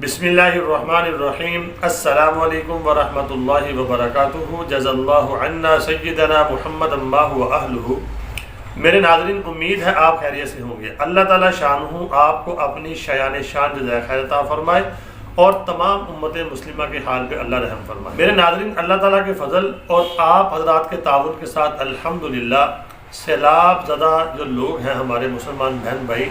بسم اللہ الرحمن الرحیم۔ السلام علیکم ورحمۃ اللہ وبرکاتہ۔ جزا اللہ عنا سیدنا محمد اللہ و اہلہ۔ میرے ناظرین، امید ہے آپ خیریت سے ہوں گے۔ اللہ تعالیٰ شانہ آپ کو اپنی شایان شان جزائے خیر عطا فرمائے اور تمام امت مسلمہ کے حال پہ اللہ رحم فرمائے۔ میرے ناظرین، اللہ تعالیٰ کے فضل اور آپ حضرات کے تعاون کے ساتھ الحمدللہ سیلاب زدہ جو لوگ ہیں ہمارے مسلمان بہن بھائی،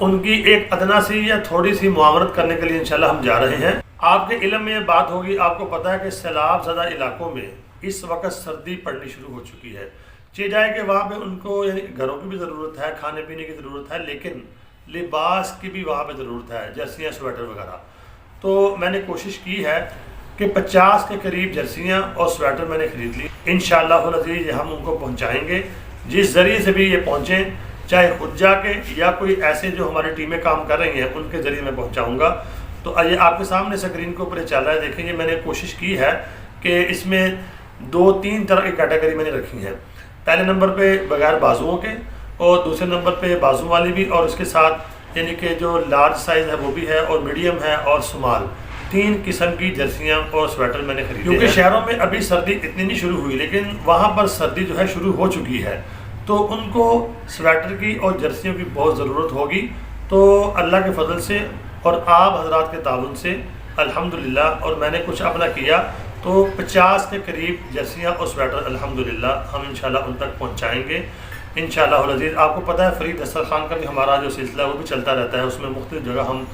ان کی ایک ادنا سی یا تھوڑی سی معاونت کرنے کے لیے انشاءاللہ ہم جا رہے ہیں۔ آپ کے علم میں یہ بات ہوگی، آپ کو پتہ ہے کہ سیلاب زدہ علاقوں میں اس وقت سردی پڑنی شروع ہو چکی ہے۔ چاہے جائے کہ وہاں پہ ان کو یعنی گھروں کی بھی ضرورت ہے، کھانے پینے کی ضرورت ہے، لیکن لباس کی بھی وہاں پہ ضرورت ہے، جرسیاں، سویٹر وغیرہ۔ تو میں نے کوشش کی ہے کہ 50 کے قریب جرسیاں اور سویٹر میں نے خرید لی۔ انشاءاللہ العزیز ہم ان کو پہنچائیں گے، جس ذریعے سے بھی یہ پہنچیں، چاہے خود جا کے یا کوئی ایسے جو ہماری ٹیمیں کام کر رہی ہیں ان کے ذریعے میں پہنچاؤں گا۔ تو یہ آپ کے سامنے اسکرین کے اوپر یہ چل رہا ہے، دیکھیں گے میں نے کوشش کی ہے کہ اس میں 2-3 طرح کی کیٹیگری میں نے رکھی ہیں۔ پہلے نمبر پہ بغیر بازوؤں کے، اور دوسرے نمبر پہ بازو والی بھی، اور اس کے ساتھ یعنی کہ جو لارج سائز ہے وہ بھی ہے، اور میڈیم ہے اور سمال، 3 قسم کی جرسیاں اور سویٹر میں نے خریدے۔ کیونکہ شہروں میں ابھی سردی اتنی نہیں شروع ہوئی، لیکن وہاں پر سردی جو ہے شروع ہو چکی ہے، تو ان کو سویٹر کی اور جرسیوں کی بہت ضرورت ہوگی۔ تو اللہ کے فضل سے اور آپ حضرات کے تعاون سے الحمدللہ، اور میں نے کچھ اپنا کیا، تو 50 کے قریب جرسیاں اور سویٹر الحمدللہ ہم انشاءاللہ ان تک پہنچائیں گے انشاءاللہ العزیز۔ آپ کو پتہ ہے فری دسترخوان کا بھی ہمارا جو سلسلہ ہے وہ بھی چلتا رہتا ہے، اس میں مختلف جگہ ہم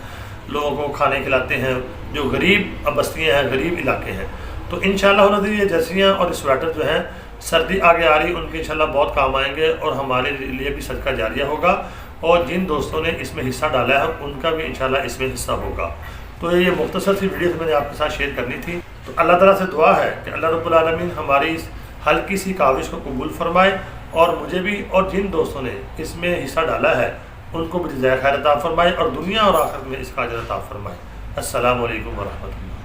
لوگوں کو کھانے کھلاتے ہیں جو غریب بستیاں ہیں، غریب علاقے ہیں۔ تو انشاءاللہ العزیز یہ جرسیاں اور سویٹر جو ہیں، سردی آگے آ رہی، ان کے انشاءاللہ بہت کام آئیں گے اور ہمارے لیے بھی صدقہ جاریہ ہوگا، اور جن دوستوں نے اس میں حصہ ڈالا ہے ان کا بھی انشاءاللہ اس میں حصہ ہوگا۔ تو یہ مختصر سی ویڈیو میں نے آپ کے ساتھ شیئر کرنی تھی۔ تو اللہ تعالیٰ سے دعا ہے کہ اللہ رب العالمین ہماری اس ہلکی سی کاوش کو قبول فرمائے، اور مجھے بھی اور جن دوستوں نے اس میں حصہ ڈالا ہے ان کو بھی جزائے خیر عطا فرمائے، اور دنیا اور آخرت میں اس کا اجر عطا فرمائے۔ السلام علیکم ورحمۃ اللہ۔